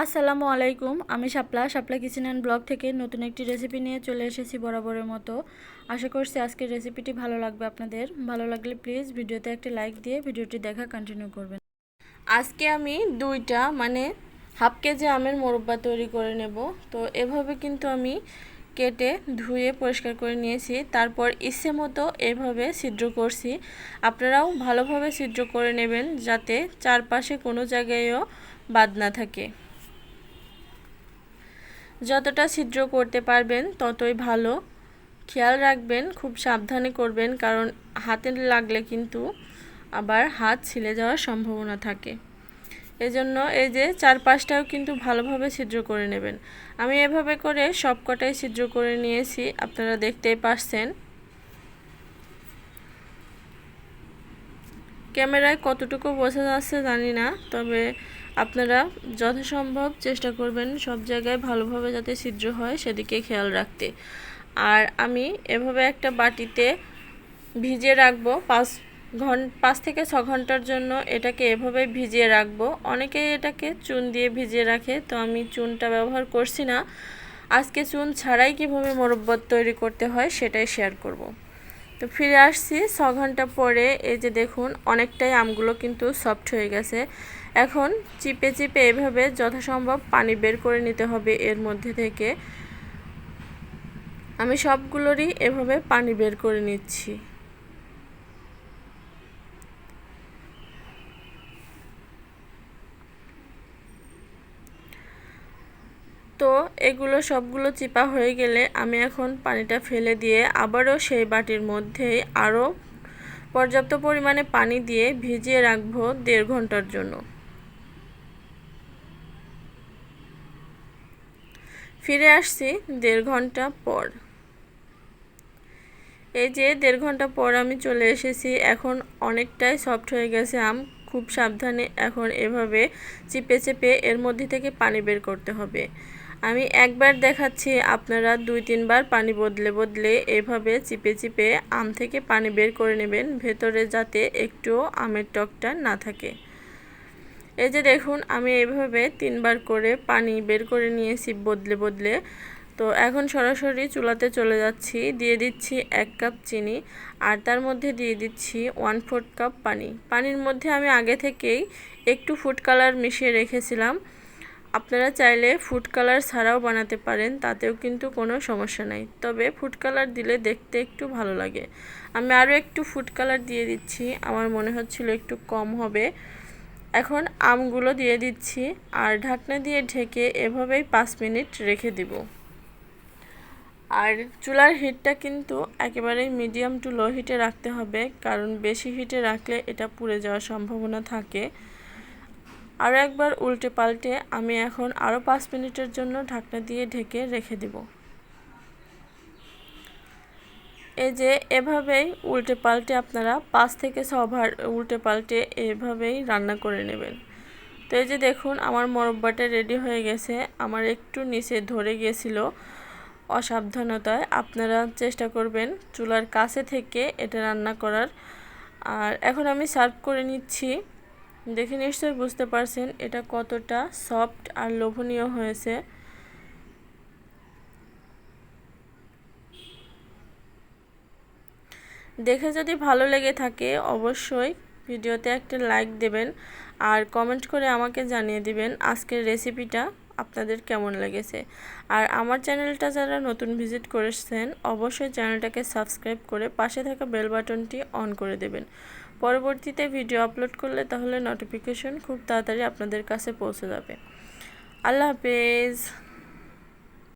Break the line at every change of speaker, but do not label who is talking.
আসসালামু আলাইকুম। আমি শাপলা কিচেন অ্যান্ড ব্লগ থেকে নতুন একটি রেসিপি নিয়ে চলে এসেছি বরাবরের মতো। আশা করছি আজকের রেসিপিটি ভালো লাগবে আপনাদের। ভালো লাগলে প্লিজ ভিডিওতে একটি লাইক দিয়ে ভিডিওটি দেখা কন্টিনিউ করবেন। আজকে আমি দুইটা হাফ কেজি আমের মোরব্বা তৈরি করে নেব। তো এভাবে কিন্তু আমি কেটে ধুয়ে পরিষ্কার করে নিয়েছি। তারপর ইচ্ছে মতো এভাবে ছিদ্র করছি। আপনারাও ভালোভাবে ছিদ্র করে নেবেন যাতে চারপাশে কোনো জায়গায়ও বাদ না থাকে। যতটা ছিদ্র করতে পারবেন ততই ভালো। খেয়াল রাখবেন, খুব সাবধানে করবেন, কারণ হাতে লাগলে কিন্তু আবার হাত ছিলে যাওয়ার সম্ভাবনা থাকে। এজন্য এই যে চারপাশটাও কিন্তু ভালোভাবে ছিদ্র করে নেবেন। আমি এভাবে করে সবকটাই ছিদ্র করে নিয়েছি, আপনারা দেখতেই পাচ্ছেন। ক্যামেরায় কতটুকু বোঝা যাচ্ছে জানি না, তবে আপনারা যথাসম্ভব চেষ্টা করবেন সব জায়গায় ভালোভাবে যাতে ছিদ্র হয় সেদিকে খেয়াল রাখতে। আর আমি এভাবে একটা বাটিতে ভিজিয়ে রাখবো 5 থেকে 6 ঘন্টার জন্য। এটাকে এভাবে ভিজিয়ে রাখবো। অনেকেই এটাকে চুন দিয়ে ভিজিয়ে রাখে, তো আমি চুনটা ব্যবহার করছি না। আজকে চুন ছাড়াই কীভাবে মোরব্বত তৈরি করতে হয় সেটাই শেয়ার করব। তো ফিরে আসছি 6 ঘন্টা পরে। এই যে দেখুন, অনেকটাই আমগুলো কিন্তু সফট হয়ে গেছে। এখন চিপে চিপে এভাবে যথাসম্ভব পানি বের করে নিতে হবে এর মধ্যে থেকে। আমি সবগুলোরই এভাবে পানি বের করে নিচ্ছি। তো এগুলো সবগুলো চিপা হয়ে গেলে আমি এখন পানিটা ফেলে দিয়ে আবারও সেই বাটির মধ্যেই আরও পর্যাপ্ত পরিমাণে পানি দিয়ে ভিজিয়ে রাখবো 1.5 ঘন্টার জন্য। ফিরে আসছি 1.5 ঘন্টা পর। এই যে 1.5 ঘন্টা পর আমি চলে এসেছি। এখন অনেকটাই সফট হয়ে গেছে আম। খুব সাবধানে এখন এভাবে চিপে চেপে এর মধ্যে থেকে পানি বের করতে হবে। আমি একবার দেখাচ্ছি, আপনারা 2-3 বার পানি বদলে বদলে এভাবে চিপে চিপে আম থেকে পানি বের করে নেবেন, ভেতরে যাতে একটু আমের টকটা না থাকে। এই যে দেখুন, আমি এভাবে 3 বার করে পানি বের করে নিয়েছি বদলে বদলে। তো এখন সরাসরি চুলাতে চলে যাচ্ছি। দিয়ে দিচ্ছি 1 কাপ চিনি, আর তার মধ্যে দিয়ে দিচ্ছি 1/4 কাপ পানি। পানির মধ্যে আমি আগে থেকেই একটু ফুড কালার মিশিয়ে রেখেছিলাম। আপনারা চাইলে ফুড কালার ছাড়াও বানাতে পারেন, তাতেও কিন্তু কোনো সমস্যা নাই। তবে ফুড কালার দিলে দেখতে একটু ভালো লাগে। আমি আরও একটু ফুড কালার দিয়ে দিচ্ছি, আমার মনে হচ্ছিল একটু কম হবে। এখন আমগুলো দিয়ে দিচ্ছি আর ঢাকনা দিয়ে ঢেকে এভাবেই 5 মিনিট রেখে দিব। আর চুলার হিটটা কিন্তু একেবারেই মিডিয়াম টু লো হিটে রাখতে হবে, কারণ বেশি হিটে রাখলে এটা পুড়ে যাওয়ার সম্ভাবনা থাকে। আরও একবার উল্টে পাল্টে আমি এখন আরও 5 মিনিটের জন্য ঢাকনা দিয়ে ঢেকে রেখে দিব। এই যে এভাবেই উল্টে পাল্টে আপনারা 5 থেকে 6 বার উল্টে পাল্টে এভাবেই রান্না করে নেবেন। তো এই যে দেখুন, আমার মোরব্বাটা রেডি হয়ে গেছে। আমার একটু নিচে ধরে গিয়েছিল অসাবধানতায়। আপনারা চেষ্টা করবেন চুলার কাছে থেকে এটা রান্না করার। আর এখন আমি সার্ভ করে নিচ্ছি। দেখে নিশ্চয়ই বুঝতে পারছেন এটা কতটা সফট আর লোভনীয় হয়েছে। দেখে যদি ভালো লেগে থাকে অবশ্যই ভিডিওতে একটা লাইক দেবেন, আর কমেন্ট করে আমাকে জানিয়ে দিবেন আজকের রেসিপিটা আপনাদের কেমন লেগেছে। আর আমার চ্যানেলটা যারা নতুন ভিজিট করেছেন অবশ্যই চ্যানেলটাকে সাবস্ক্রাইব করে পাশে থাকা বেল বাটনটি অন করে দেবেন। পরবর্তীতে ভিডিও আপলোড করলে তাহলে নোটিফিকেশন খুব তাড়াতাড়ি আপনাদের কাছে পৌঁছে যাবে। আল্লাহ হাফেজ।